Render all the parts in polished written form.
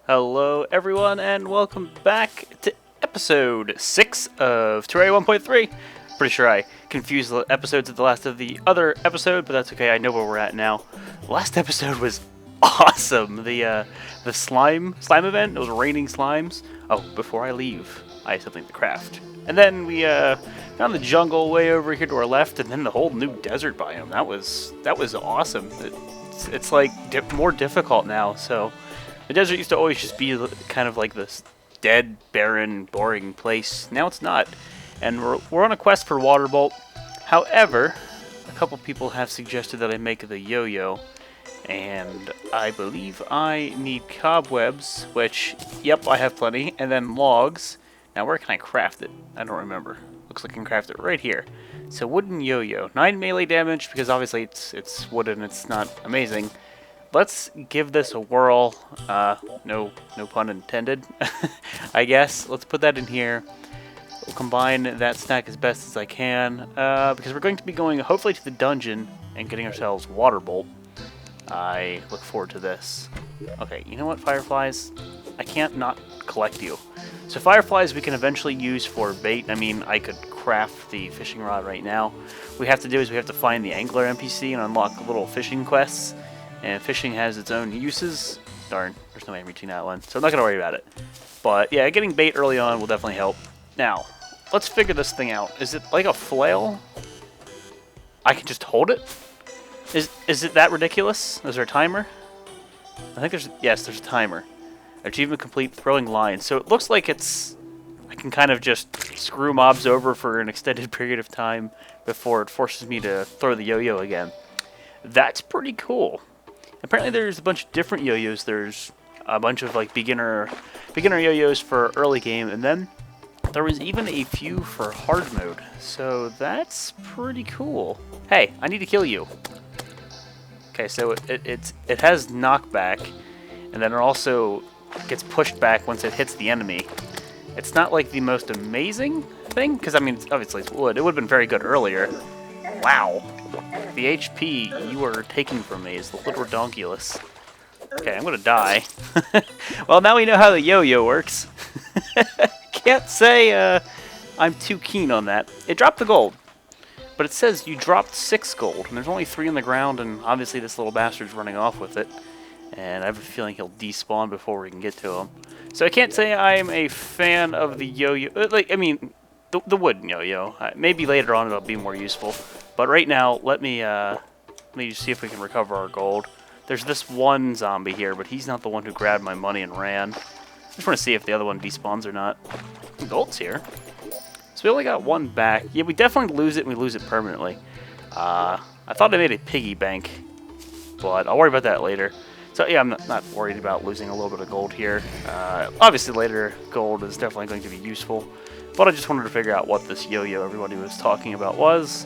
Hello everyone and welcome back to episode 6 of Terraria 1.3. Pretty sure I confused the episodes at the last of the other episode, but that's okay, I know where we're at now. The last episode was awesome. The slime event, it was raining slimes. Oh, before I leave, I have something to craft. And then we found the jungle way over here to our left, and then the whole new desert biome. That was awesome. It's like more difficult now, so... The desert used to always just be kind of like this dead, barren, boring place. Now it's not. And we're on a quest for water bolt. However, a couple people have suggested that I make the yo-yo. And I believe I need cobwebs, which, yep, I have plenty. And then logs. Now where can I craft it? I don't remember. Looks like I can craft it right here. So wooden yo-yo. 9 melee damage, because obviously it's wooden, it's not amazing. Let's give this a whirl. No pun intended, I guess. Let's put that in here. We'll combine that stack as best as I can, because we're going to be going, hopefully, to the dungeon and getting ourselves water bolt. I look forward to this. Okay, you know what, fireflies? I can't not collect you. So fireflies we can eventually use for bait. I mean, I could craft the fishing rod right now. What we have to do is we have to find the angler NPC and unlock little fishing quests. And fishing has its own uses. Darn, there's no way I'm reaching that one. So I'm not going to worry about it. But yeah, getting bait early on will definitely help. Now, let's figure this thing out. Is it like a flail? I can just hold it? Is it that ridiculous? Is there a timer? I think there's a timer. Achievement complete, throwing lines. So it looks like I can kind of just screw mobs over for an extended period of time before it forces me to throw the yo-yo again. That's pretty cool. Apparently there's a bunch of different yo-yos. There's a bunch of like beginner yo-yos for early game, and then there was even a few for hard mode. So that's pretty cool. Hey, I need to kill you. Okay, so it has knockback, and then it also gets pushed back once it hits the enemy. It's not like the most amazing thing, because I mean obviously it's wood. It would have been very good earlier. Wow. The HP you are taking from me is a little redonkulous. Okay, I'm gonna die. Well, now we know how the yo-yo works. Can't say I'm too keen on that. It dropped the gold, but it says you dropped 6 gold, and there's only 3 on the ground, and obviously this little bastard's running off with it. And I have a feeling he'll despawn before we can get to him. So I can't say I'm a fan of the yo-yo. Like, I mean, the wooden yo-yo. Maybe later on it'll be more useful. But right now, let me just see if we can recover our gold. There's this one zombie here, but he's not the one who grabbed my money and ran. I just want to see if the other one despawns or not. Gold's here. So we only got 1 back. Yeah, we definitely lose it, and we lose it permanently. I thought I made a piggy bank, but I'll worry about that later. So yeah, I'm not worried about losing a little bit of gold here. Obviously later, gold is definitely going to be useful. But I just wanted to figure out what this yo-yo everybody was talking about was.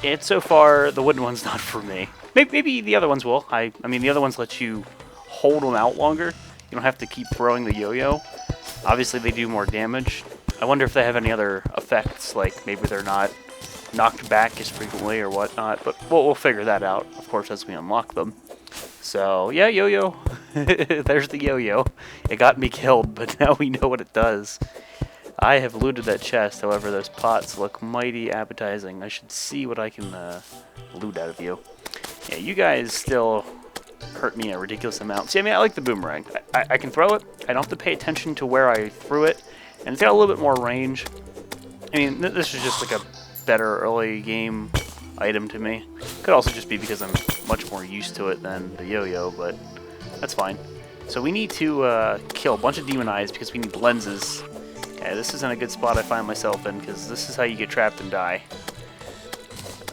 And so far, the wooden one's not for me. Maybe the other ones will. I mean, the other ones let you hold them out longer. You don't have to keep throwing the yo-yo. Obviously, they do more damage. I wonder if they have any other effects, like maybe they're not knocked back as frequently or whatnot. But we'll figure that out, of course, as we unlock them. So, yeah, yo-yo. There's the yo-yo. It got me killed, but now we know what it does. I have looted that chest, however those pots look mighty appetizing. I should see what I can loot out of you. Yeah, you guys still hurt me a ridiculous amount. See, I mean, I like the boomerang. I can throw it. I don't have to pay attention to where I threw it. And it's got a little bit more range. I mean, this is just like a better early game item to me. Could also just be because I'm much more used to it than the yo-yo, but that's fine. So we need to kill a bunch of demon eyes because we need lenses. Okay, this isn't a good spot I find myself in, because this is how you get trapped and die.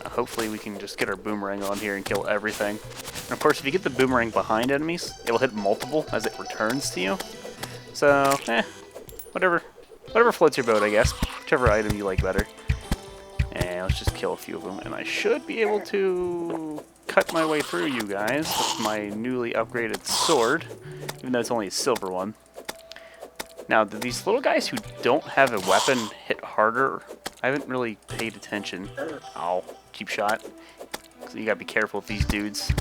Hopefully we can just get our boomerang on here and kill everything. And of course, if you get the boomerang behind enemies, it will hit multiple as it returns to you. So, whatever floats your boat, I guess. Whichever item you like better. And let's just kill a few of them. And I should be able to cut my way through you guys with my newly upgraded sword, even though it's only a silver one. Now, do these little guys who don't have a weapon hit harder? I haven't really paid attention. Ow, cheap shot. So you gotta be careful with these dudes.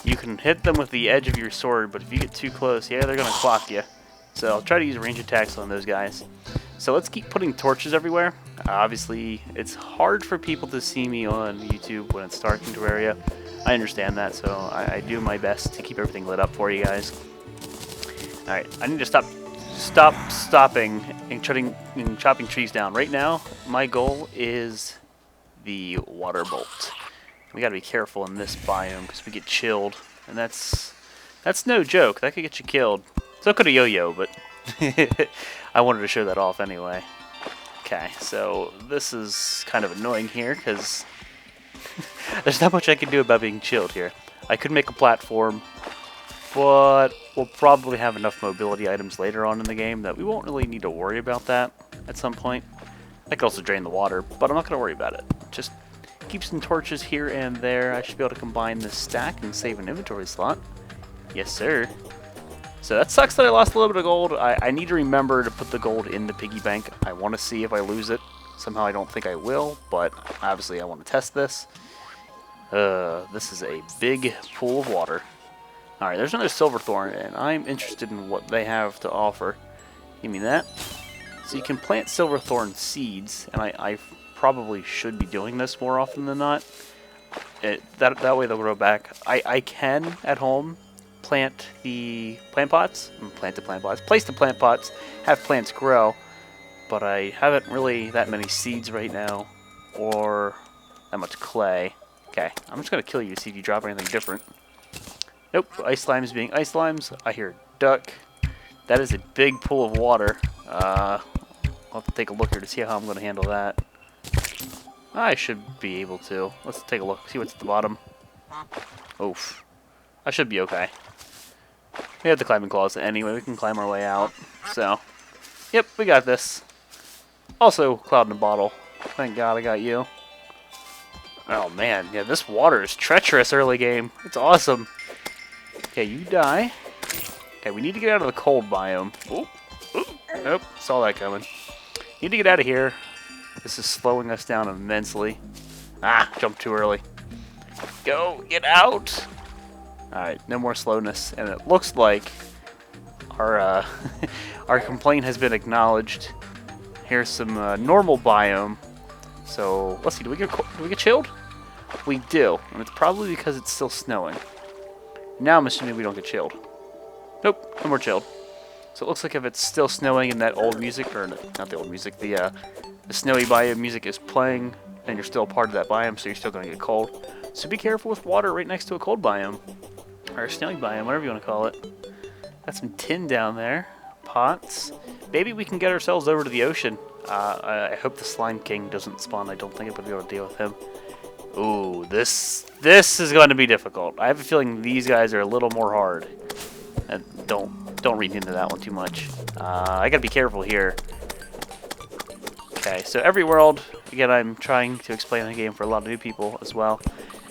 You can hit them with the edge of your sword, but if you get too close, yeah, they're going to clock you. So I'll try to use range attacks on those guys. So let's keep putting torches everywhere. Obviously, it's hard for people to see me on YouTube when it's dark in Terraria. I understand that, so I do my best to keep everything lit up for you guys. Alright, I need to stopping and chopping trees down. Right now, my goal is the water bolt. We gotta be careful in this biome because we get chilled, and that's no joke. That could get you killed. So could a yo-yo, but I wanted to show that off anyway. Okay, so this is kind of annoying here because there's not much I can do about being chilled here. I could make a platform, but we'll probably have enough mobility items later on in the game that we won't really need to worry about that at some point. I could also drain the water, but I'm not going to worry about it. Just keep some torches here and there. I should be able to combine this stack and save an inventory slot. Yes, sir. So that sucks that I lost a little bit of gold. I need to remember to put the gold in the piggy bank. I want to see if I lose it. Somehow I don't think I will, but obviously I want to test this. This is a big pool of water. Alright, there's another silverthorn, and I'm interested in what they have to offer. Give me that. So you can plant silverthorn seeds, and I probably should be doing this more often than not. That way they'll grow back. I can, at home, plant the place the plant pots, have plants grow, but I haven't really that many seeds right now, or that much clay. Okay, I'm just going to kill you to see if you drop anything different. Nope, ice slimes being ice slimes. I hear duck. That is a big pool of water. I'll have to take a look here to see how I'm going to handle that. I should be able to. Let's take a look, see what's at the bottom. Oof. I should be okay. We have the climbing claws anyway, we can climb our way out. So, yep, we got this. Also, cloud in a bottle. Thank God I got you. Oh man, yeah, this water is treacherous early game. It's awesome. Okay, you die. Okay, we need to get out of the cold biome. Oop, oop, nope, saw that coming. Need to get out of here. This is slowing us down immensely. Ah, jumped too early. Go, get out. Alright, no more slowness. And it looks like our our complaint has been acknowledged. Here's some normal biome. So, let's see, do we get chilled? We do, and it's probably because it's still snowing. Now I'm assuming we don't get chilled. Nope, no more chilled. So it looks like if it's still snowing and that old music, or not the old music, the snowy biome music is playing, then you're still part of that biome, so you're still going to get cold. So be careful with water right next to a cold biome. Or a snowy biome, whatever you want to call it. Got some tin down there. Pots. Maybe we can get ourselves over to the ocean. I hope the Slime King doesn't spawn. I don't think I'm going to be able to deal with him. Ooh, this is going to be difficult. I have a feeling these guys are a little more hard. Don't read into that one too much. I got to be careful here. Okay, so every world, again, I'm trying to explain the game for a lot of new people as well.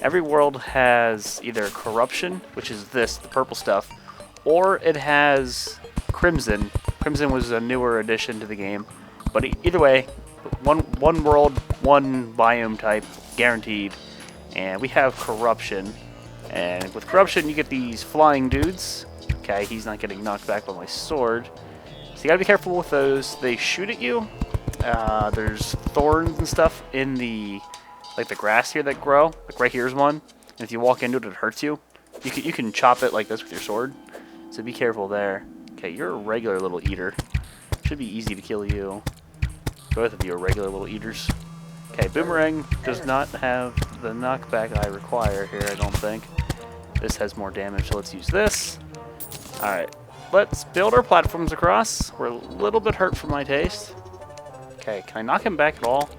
Every world has either corruption, which is this, the purple stuff, or it has crimson. Crimson was a newer addition to the game. But either way, one world, one biome type, guaranteed. And we have corruption. And with corruption, you get these flying dudes. Okay, he's not getting knocked back by my sword. So you gotta be careful with those. They shoot at you. There's thorns and stuff in the grass here that grow. Like right here's one. And if you walk into it, it hurts you. You can chop it like this with your sword. So be careful there. Okay, you're a regular little eater. Should be easy to kill you. Both of you are regular little eaters. Okay, Boomerang does not have the knockback I require here, I don't think. This has more damage, so let's use this. Alright, let's build our platforms across. We're a little bit hurt for my taste. Okay, can I knock him back at all?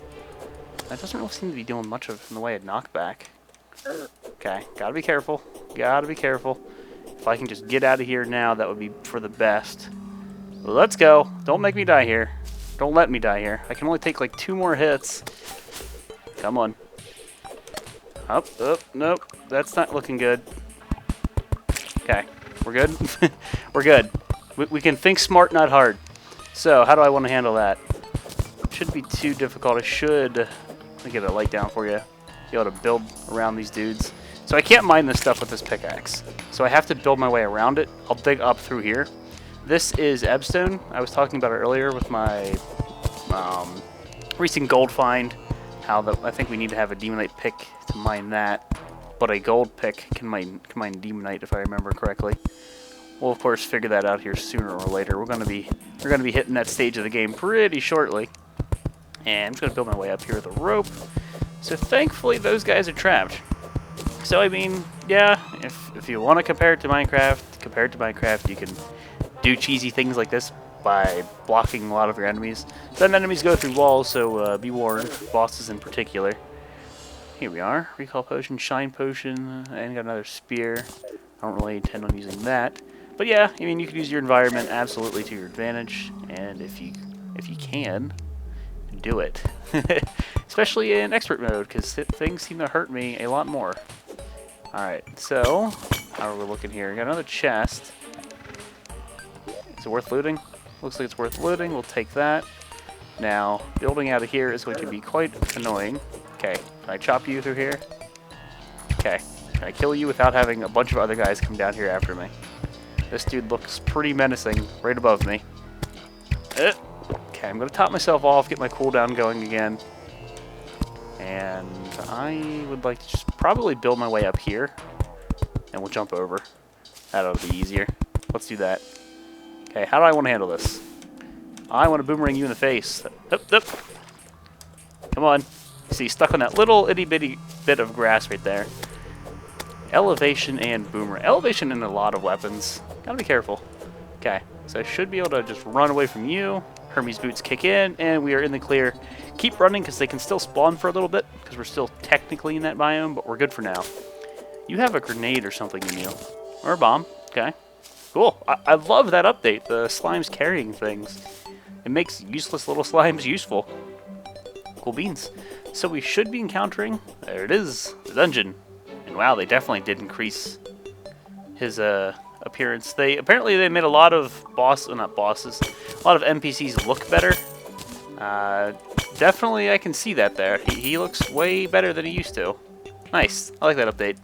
That doesn't really seem to be doing much of in the way of knockback. Okay, gotta be careful. Gotta be careful. If I can just get out of here now, that would be for the best. Let's go. Don't make me die here. Don't let me die here. I can only take like 2 more hits. Come on. Up, nope. That's not looking good. Okay, we're good? We're good. We can think smart, not hard. So, how do I want to handle that? Shouldn't be too difficult. I should... Let me get a light down for you. Be able to build around these dudes. So I can't mine this stuff with this pickaxe. So I have to build my way around it. I'll dig up through here. This is Ebstone. I was talking about it earlier with my recent gold find. I think we need to have a demonite pick to mine that. But a gold pick can mine demonite if I remember correctly. We'll of course figure that out here sooner or later. We're gonna be hitting that stage of the game pretty shortly. And I'm just gonna build my way up here with a rope. So thankfully those guys are trapped. So I mean, yeah, if you want to compare it to Minecraft, you can do cheesy things like this by blocking a lot of your enemies. Some enemies go through walls, so be warned, bosses in particular. Here we are, recall potion, shine potion, and got another spear. I don't really intend on using that. But yeah, I mean, you can use your environment absolutely to your advantage, and if you can, do it. Especially in expert mode, because things seem to hurt me a lot more. Alright, so, how are we looking here? Got another chest. Is it worth looting? Looks like it's worth looting. We'll take that. Now, building out of here is going to be quite annoying. Okay, can I chop you through here? Okay, can I kill you without having a bunch of other guys come down here after me? This dude looks pretty menacing right above me. Okay, I'm going to top myself off, get my cooldown going again. And I would like to just probably build my way up here. And we'll jump over. That'll be easier. Let's do that. Okay, how do I want to handle this? I want to boomerang you in the face. Up. Come on. See, stuck on that little itty bitty bit of grass right there. Elevation and boomerang. Elevation in a lot of weapons. Gotta be careful. Okay, so I should be able to just run away from you. Hermes boots kick in, and we are in the clear. Keep running, because they can still spawn for a little bit, because we're still technically in that biome, but we're good for now. You have a grenade or something in you. Or a bomb. Okay. Cool. I love that update, the slimes carrying things. It makes useless little slimes useful. Cool beans. So we should be encountering, there it is, the dungeon. And wow, they definitely did increase his appearance. Apparently they made a lot of a lot of NPCs look better. Definitely I can see that there. He looks way better than he used to. Nice. I like that update.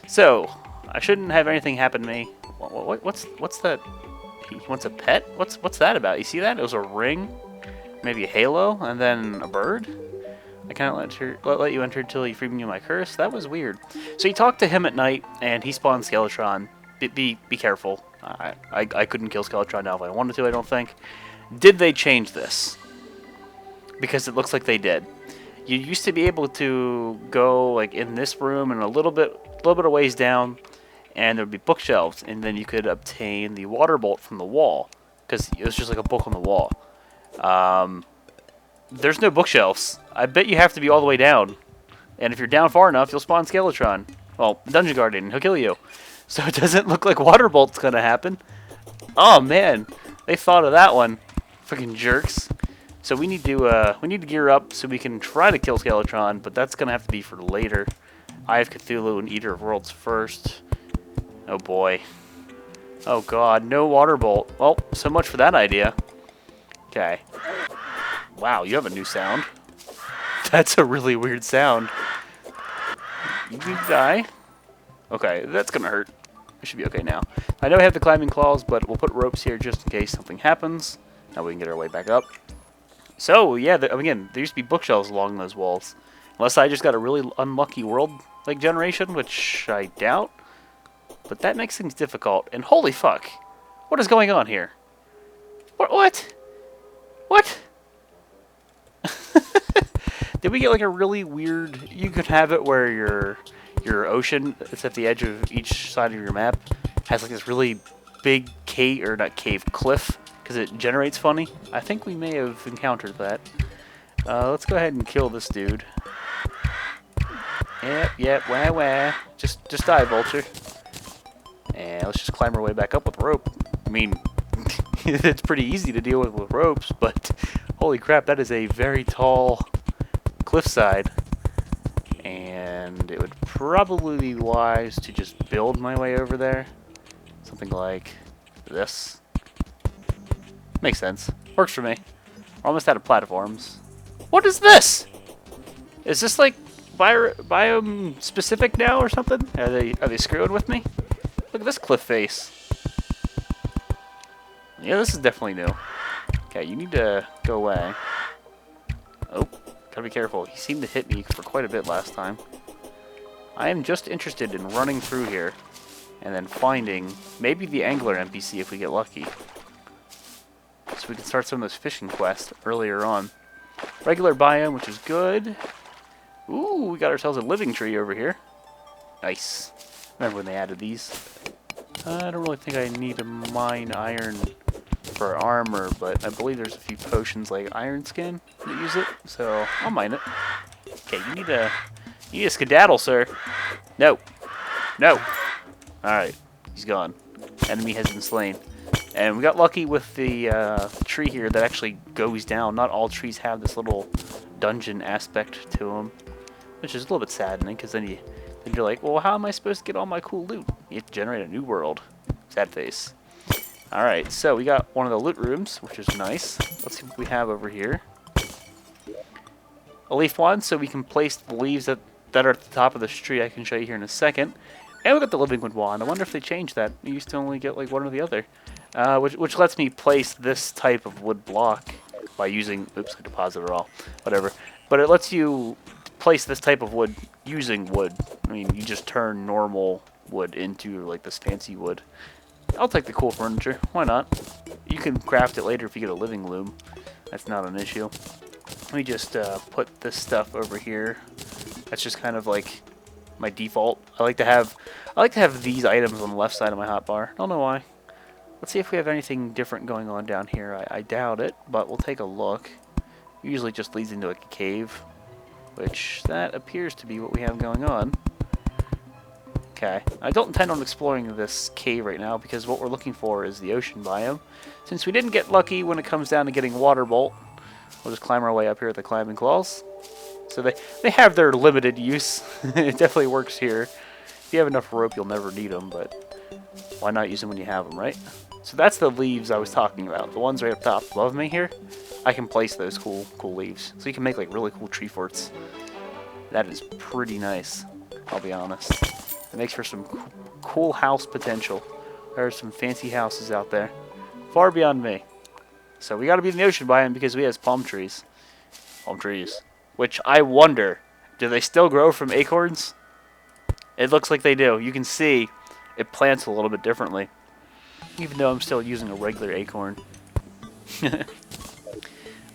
So, I shouldn't have anything happen to me. What's that? He wants a pet? What's that about? You see that? It was a ring, maybe a halo, and then a bird. I can't let you enter until you free me of my curse. That was weird. So you talk to him at night, and he spawns Skeletron. Be careful. I couldn't kill Skeletron now if I wanted to, I don't think. Did they change this? Because it looks like they did. You used to be able to go like in this room and a little bit of ways down, and there would be bookshelves, and then you could obtain the water bolt from the wall, because it was just like a book on the wall. There's no bookshelves. I bet you have to be all the way down, and if you're down far enough, you'll spawn Skeletron. Well, Dungeon Guardian, he'll kill you. So it doesn't look like water bolt's gonna happen. Oh man, they thought of that one. Freaking jerks. So we need to gear up so we can try to kill Skeletron, but that's gonna have to be for later. Eye of Cthulhu and Eater of Worlds first. Oh boy. Oh god, no water bolt. Well, so much for that idea. Okay. Wow, you have a new sound. That's a really weird sound. You need to die. Okay, that's gonna hurt. We should be okay now. I know we have the climbing claws, but we'll put ropes here just in case something happens. Now we can get our way back up. So, yeah, again, there used to be bookshelves along those walls. Unless I just got a really unlucky world generation, which I doubt. But that makes things difficult. And holy fuck, what is going on here? What? Did we get like a really weird... You could have it where your ocean that's at the edge of each side of your map has like this really big cave, or not cave, cliff, because it generates funny. I think we may have encountered that. Let's go ahead and kill this dude. Yep, wah. Just die, vulture. And let's just climb our way back up with rope. I mean, it's pretty easy to deal with ropes, but holy crap, that is a very tall cliffside. And it would probably be wise to just build my way over there. Something like this. Makes sense. Works for me. We're almost out of platforms. What is this? Is this like biome specific now or something? Are they screwing with me? Look at this cliff face. Yeah, this is definitely new. Okay, you need to go away. Oh, gotta be careful. He seemed to hit me for quite a bit last time. I am just interested in running through here and then finding maybe the angler NPC if we get lucky. So we can start some of those fishing quests earlier on. Regular biome, which is good. Ooh, we got ourselves a living tree over here. Nice. Remember when they added these? I don't really think I need to mine iron for armor, but I believe there's a few potions like iron skin that use it, so I'll mine it. Okay, you need a skedaddle, sir. No. No. Alright, he's gone. Enemy has been slain. And we got lucky with the tree here that actually goes down. Not all trees have this little dungeon aspect to them, which is a little bit saddening, because then you're like, well, how am I supposed to get all my cool loot? You have to generate a new world. Sad face. Alright, so we got one of the loot rooms, which is nice. Let's see what we have over here. A leaf wand, so we can place the leaves that are at the top of this tree. I can show you here in a second. And we got the living wood wand. I wonder if they changed that. You used to only get like one or the other. Which lets me place this type of wood block by using... Oops, I deposited it all. Whatever. But it lets you place this type of wood using wood. I mean, you just turn normal wood into like this fancy wood. I'll take the cool furniture. Why not? You can craft it later if you get a living loom. That's not an issue. Let me just put this stuff over here. That's just kind of like my default. I like to have these items on the left side of my hotbar. I don't know why. Let's see if we have anything different going on down here. I doubt it, but we'll take a look. Usually just leads into like a cave, which that appears to be what we have going on. Okay, I don't intend on exploring this cave right now because what we're looking for is the ocean biome. Since we didn't get lucky when it comes down to getting water bolt, we'll just climb our way up here with the climbing claws. So they have their limited use. It definitely works here. If you have enough rope, you'll never need them, but why not use them when you have them, right? So that's the leaves I was talking about. The ones right up top above me here. I can place those cool leaves. So you can make like really cool tree forts. That is pretty nice, I'll be honest. It makes for some cool house potential. There are some fancy houses out there. Far beyond me. So we gotta be in the ocean biome because we have palm trees. Palm trees. Which I wonder, do they still grow from acorns? It looks like they do. You can see it plants a little bit differently. Even though I'm still using a regular acorn.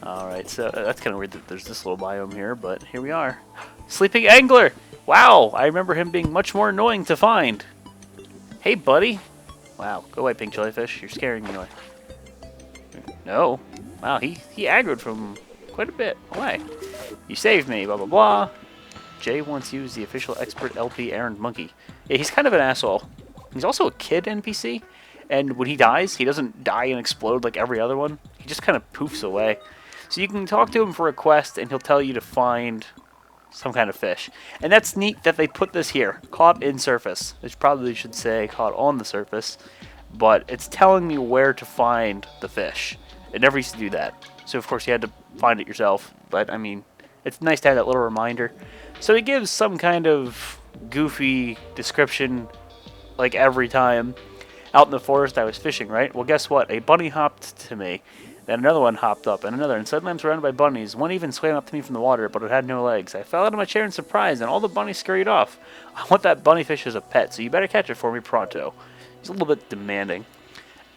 Alright, so that's kind of weird that there's this little biome here, but here we are. Sleeping angler! Wow, I remember him being much more annoying to find. Hey, buddy. Wow, go away, pink jellyfish. You're scaring me away. No. Wow, he aggroed from quite a bit away. You saved me, blah, blah, blah. Jay once used the official expert LP errand monkey. Yeah, he's kind of an asshole. He's also a kid NPC, and when he dies, he doesn't die and explode like every other one. He just kind of poofs away. So you can talk to him for a quest, and he'll tell you to find some kind of fish. And that's neat that they put this here, caught in surface. Which probably should say caught on the surface, but it's telling me where to find the fish. It never used to do that. So of course you had to find it yourself, but I mean, it's nice to have that little reminder. So it gives some kind of goofy description like every time. Out in the forest I was fishing, right? Well, guess what? A bunny hopped to me. Then another one hopped up, and another, and suddenly I'm surrounded by bunnies. One even swam up to me from the water, but it had no legs. I fell out of my chair in surprise, and all the bunnies scurried off. I want that bunny fish as a pet, so you better catch it for me pronto. He's a little bit demanding.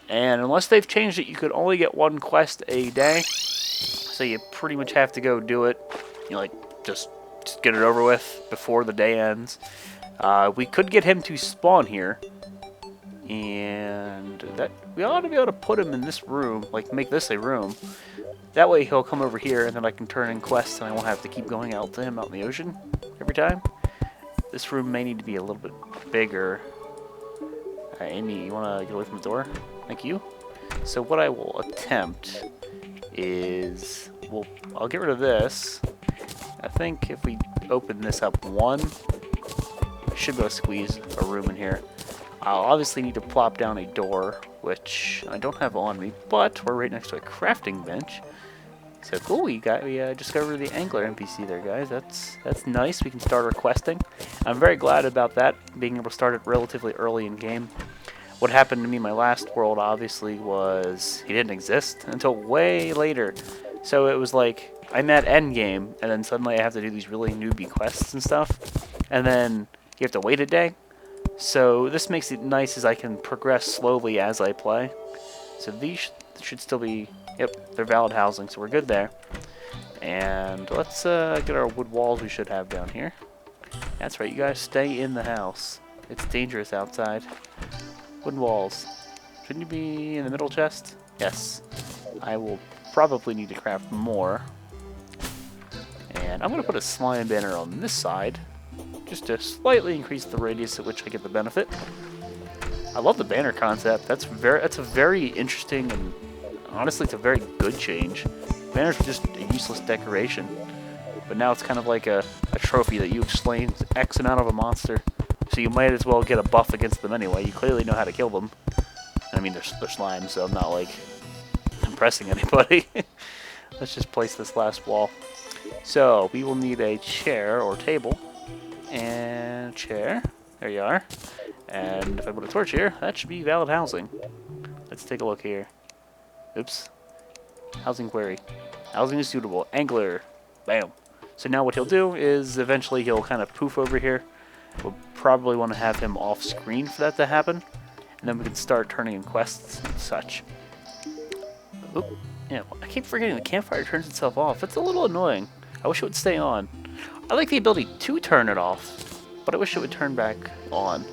And unless they've changed it, you could only get one quest a day. So you pretty much have to go do it. You know, like, just get it over with before the day ends. We could get him to spawn here. And that we ought to be able to put him in this room, like make this a room. That way he'll come over here and then I can turn in quests and I won't have to keep going out to him out in the ocean every time. This room may need to be a little bit bigger. Amy, you want to get away from the door? Thank you. So what I will attempt is, I'll get rid of this. I think if we open this up one, we should be able to squeeze a room in here. I'll obviously need to plop down a door, which I don't have on me, but we're right next to a crafting bench. So cool, we discovered the angler NPC there, guys. That's nice. We can start our questing. I'm very glad about that, being able to start it relatively early in game. What happened to me in my last world, obviously, was he didn't exist until way later. So it was like I'm at endgame, and then suddenly I have to do these really newbie quests and stuff, and then you have to wait a day. So this makes it nice as I can progress slowly as I play. So these should still be, yep, they're valid housing, so we're good there. And let's get our wood walls we should have down here. That's right, you guys stay in the house. It's dangerous outside. Wooden walls. Shouldn't you be in the middle chest? Yes. I will probably need to craft more. And I'm going to put a slime banner on this side, just to slightly increase the radius at which I get the benefit. I love the banner concept. That's a very interesting, and honestly, it's a very good change. Banners were just a useless decoration, but now it's kind of like a trophy that you explain X amount of a monster, so you might as well get a buff against them anyway. You clearly know how to kill them. I mean, they're slime, so I'm not like impressing anybody. Let's just place this last wall. So we will need a chair or table, and chair. There you are. And if I put a torch here, that should be valid housing. Let's take a look here. Oops. Housing query. Housing is suitable. Angler. Bam. So now what he'll do is eventually he'll kind of poof over here. We'll probably want to have him off screen for that to happen. And then we can start turning in quests and such. Oop. Yeah, I keep forgetting the campfire turns itself off. It's a little annoying. I wish it would stay on. I like the ability to turn it off, but I wish it would turn back on.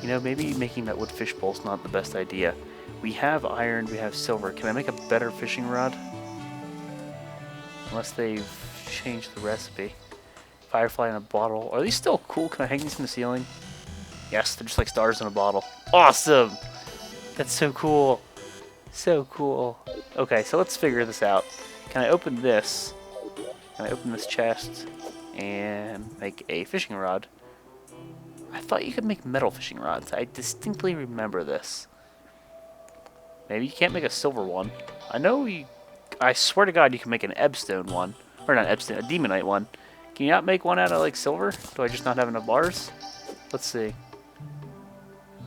You know, maybe making that wood fishbowl is not the best idea. We have iron, we have silver. Can I make a better fishing rod? Unless they've changed the recipe. Firefly in a bottle. Are these still cool? Can I hang these in the ceiling? Yes, they're just like stars in a bottle. Awesome! That's so cool. So cool. Okay, so let's figure this out. Can I open this? Can I open this chest and make a fishing rod? I thought you could make metal fishing rods. I distinctly remember this. Maybe you can't make a silver one. I know you... I swear to God you can make an ebstone one. Or not ebstone, a demonite one. Can you not make one out of, like, silver? Do I just not have enough bars? Let's see.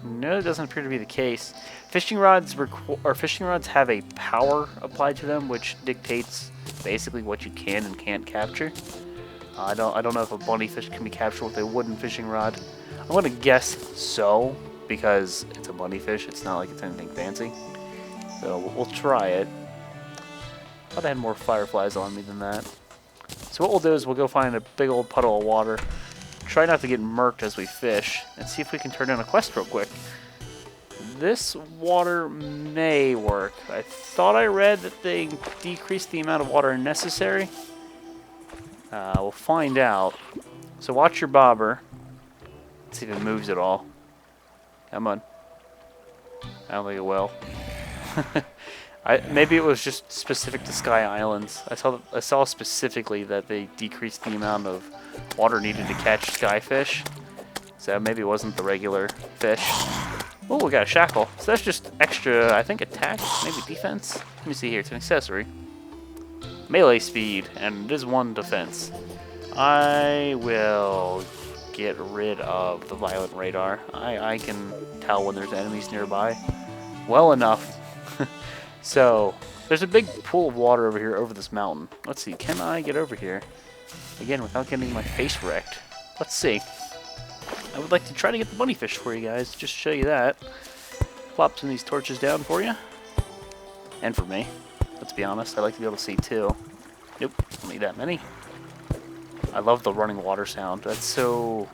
No, it doesn't appear to be the case. Fishing rods have a power applied to them, which dictates basically what you can and can't capture. I don't know if a bunny fish can be captured with a wooden fishing rod. I'm gonna guess so, because it's a bunny fish. It's not like it's anything fancy. So we'll try it. Thought I had more fireflies on me than that. So what we'll do is we'll go find a big old puddle of water. Try not to get murked as we fish, and see if we can turn in a quest real quick. This water may work. I thought I read that they decreased the amount of water necessary. We'll find out. So watch your bobber. Let's see if it moves at all. Come on. I don't think it will. Maybe it was just specific to Sky Islands. I saw specifically that they decreased the amount of water needed to catch skyfish. So maybe it wasn't the regular fish. Oh, we got a shackle. So that's just extra, I think, attack, maybe defense. Let me see here. It's an accessory. Melee speed, and it is 1 defense. I will get rid of the violent radar. I can tell when there's enemies nearby well enough. So, there's a big pool of water over here over this mountain. Let's see, can I get over here? Again, without getting my face wrecked. Let's see. I would like to try to get the bunny fish for you guys, just to show you that. Plop some of these torches down for you. And for me. Let's be honest, I like to be able to see too. Nope, don't need that many. I love the running water sound. That's so...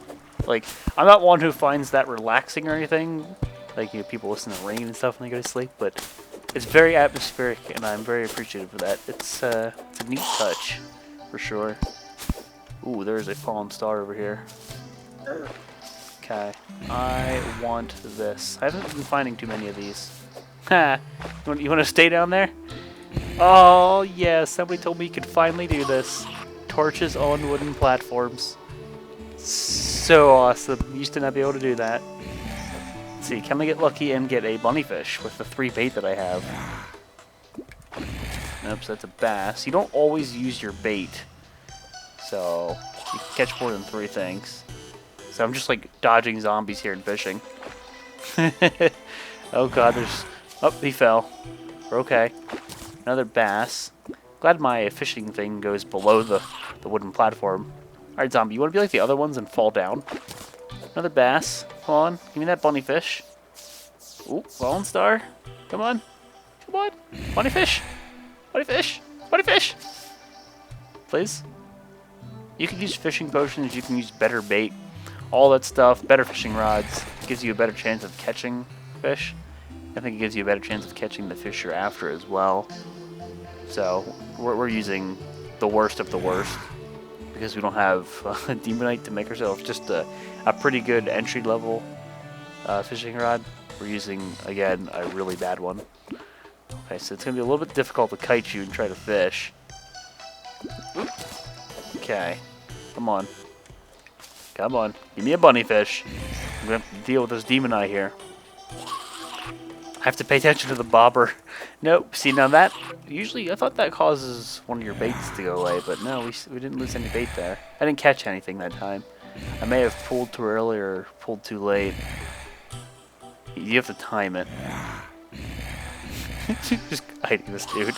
Like, I'm not one who finds that relaxing or anything. Like, you know, people listen to rain and stuff when they go to sleep, but it's very atmospheric, and I'm very appreciative of that. It's a neat touch, for sure. Ooh, there's a fallen star over here. Okay, I want this. I haven't been finding too many of these. Ha! You want to stay down there? Oh, yeah, somebody told me you could finally do this. Torches on wooden platforms. So awesome. Used to not be able to do that. Let's see, can I get lucky and get a bunny fish with the 3 bait that I have? Oops, that's a bass. You don't always use your bait. So, you can catch more than 3 things. So I'm just like dodging zombies here and fishing. Oh god, there's... Oh, he fell. We're okay. Another bass. Glad my fishing thing goes below the wooden platform. Alright, zombie, you want to be like the other ones and fall down? Another bass. Come on, give me that bunny fish. Ooh, fallen star. Come on. Come on. Bunny fish. Bunny fish. Bunny fish. Please. You can use fishing potions, you can use better bait. All that stuff, better fishing rods. Gives you a better chance of catching fish. I think it gives you a better chance of catching the fish you're after as well. So, we're using the worst of the worst. Because we don't have Demonite to make ourselves just a pretty good entry-level fishing rod. We're using, again, a really bad one. Okay, so it's going to be a little bit difficult to kite you and try to fish. Oop. Okay, come on. Come on, give me a bunny fish. I'm going to have to deal with this Demonite here. I have to pay attention to the bobber. Nope, see now that, usually I thought that causes one of your baits to go away, but no, we didn't lose any bait there. I didn't catch anything that time. I may have pulled too early or pulled too late. You have to time it. Just hiding this dude.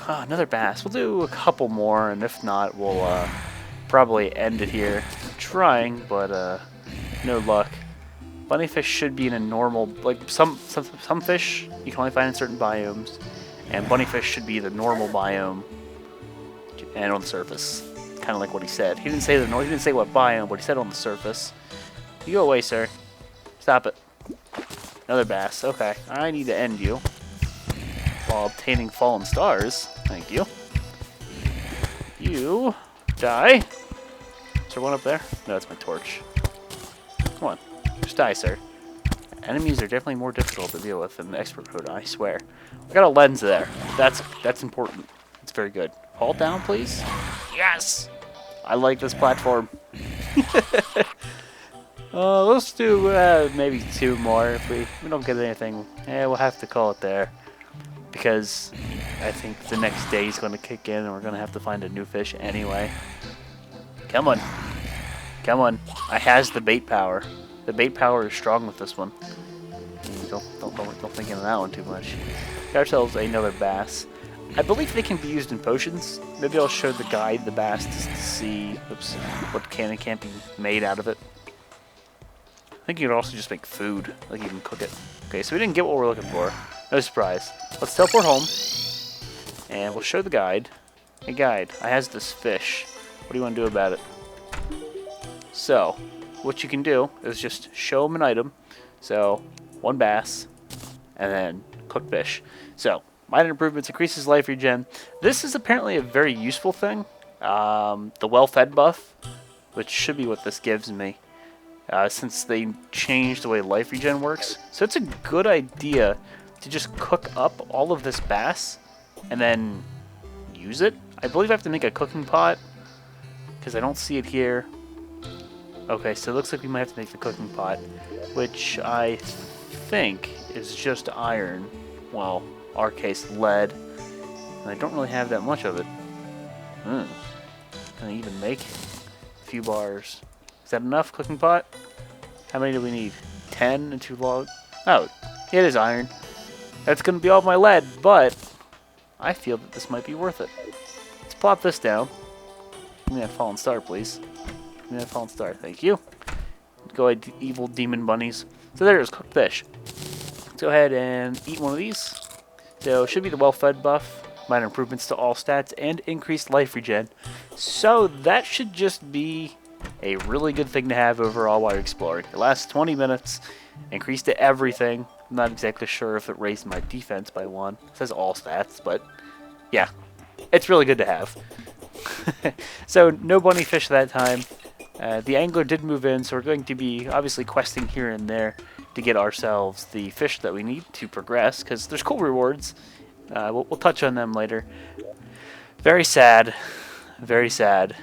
Another bass. We'll do a couple more, and if not, we'll probably end it here. I'm trying, but no luck. Bunnyfish should be in a normal, like some fish you can only find in certain biomes, and bunnyfish should be the normal biome and on the surface. Kind of like what he said. He didn't say he didn't say what biome, but he said on the surface. You go away, sir. Stop it. Another bass. Okay, I need to end you while obtaining fallen stars. Thank you. You die. Is there one up there? No, it's my torch. Come on. Just die, sir. Enemies are definitely more difficult to deal with than the expert mode, I swear. I got a lens there. That's important. It's very good. Fall down, please. Yes! I like this platform. Let's do maybe 2 more. If we don't get anything, we'll have to call it there. Because I think the next day is going to kick in and we're going to have to find a new fish anyway. Come on. Come on. I has the bait power. The bait power is strong with this one. Don't think of that one too much. Get ourselves another bass. I believe they can be used in potions. Maybe I'll show the guide the bass to see what can and can't be made out of it. I think you can also just make food, like you can cook it. Okay, so we didn't get what we're looking for. No surprise. Let's teleport home, and we'll show the guide. Hey guide, I has this fish. What do you want to do about it? So, what you can do is just show them an item. So, 1 bass, and then cooked fish. So, minor improvements, increases life regen. This is apparently a very useful thing. The well-fed buff, which should be what this gives me. Since they changed the way life regen works. So it's a good idea to just cook up all of this bass and then use it. I believe I have to make a cooking pot because I don't see it here. Okay, so it looks like we might have to make the cooking pot, which I think is just iron. Well, our case, lead. And I don't really have that much of it. Can I even make a few bars? Is that enough, cooking pot? How many do we need? 10 and 2 logs? Oh, it is iron. That's going to be all my lead, but I feel that this might be worth it. Let's plop this down. Give me that fallen star, please. Give me that fallen star, thank you. Go ahead, evil demon bunnies. So there's cooked fish. Let's go ahead and eat one of these. So it should be the well-fed buff, minor improvements to all stats, and increased life regen. So that should just be a really good thing to have overall while you're exploring. It lasts 20 minutes, increased to everything. I'm not exactly sure if it raised my defense by 1. It says all stats, but yeah, it's really good to have. So no bunny fish that time. The angler did move in, so we're going to be obviously questing here and there to get ourselves the fish that we need to progress, because there's cool rewards. We'll touch on them later. Very sad. Very sad.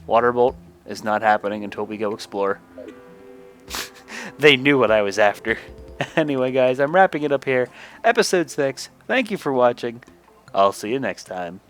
Waterbolt is not happening until we go explore. They knew what I was after. Anyway, guys, I'm wrapping it up here. Episode 6. Thank you for watching. I'll see you next time.